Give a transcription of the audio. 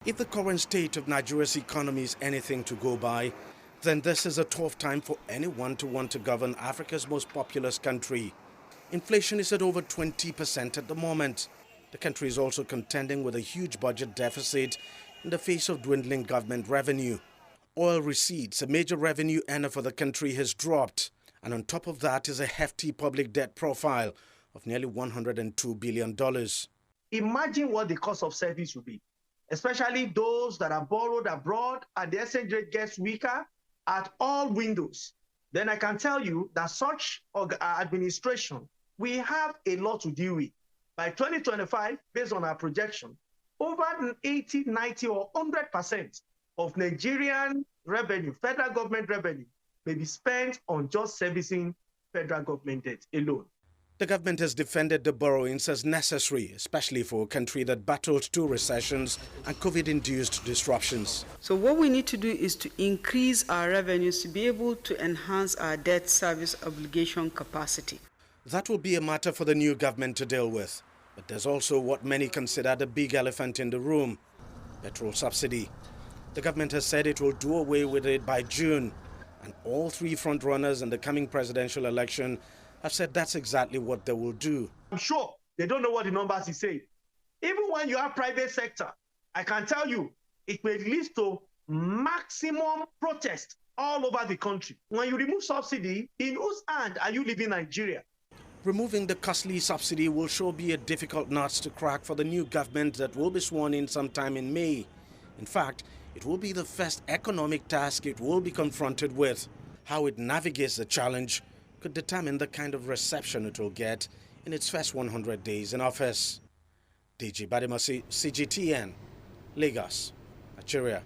If the current state of Nigeria's economy is anything to go by, then this is a tough time for anyone to want to govern Africa's most populous country. Inflation is at over 20% at the moment. The country is also contending with a huge budget deficit in the face of dwindling government revenue. Oil receipts, a major revenue earner for the country, has dropped. And on top of that is a hefty public debt profile of nearly $102 billion. Imagine what the cost of service will be, especially those that are borrowed abroad and the exchange rate gets weaker at all windows. Then I can tell you that such administration, we have a lot to deal with. By 2025, based on our projection, over 80, 90 or 100% of Nigerian revenue, federal government revenue, may be spent on just servicing federal government debt alone. The government has defended the borrowings as necessary, especially for a country that battled 2 recessions and COVID-induced disruptions. So what we need to do is to increase our revenues to be able to enhance our debt service obligation capacity. That will be a matter for the new government to deal with. But there's also what many consider the big elephant in the room: petrol subsidy. The government has said it will do away with it by June, and all 3 frontrunners in the coming presidential election have said that's exactly what they will do. I'm sure they don't know what the numbers is saying. Even when you have private sector, I can tell you, it may lead to maximum protest all over the country. When you remove subsidy, in whose hand are you leaving Nigeria? Removing the costly subsidy will sure be a difficult nut to crack for the new government that will be sworn in sometime in May. In fact, it will be the first economic task it will be confronted with. How it navigates the challenge could determine the kind of reception it will get in its first 100 days in office. DG Badimasi, CGTN, Lagos, Nigeria.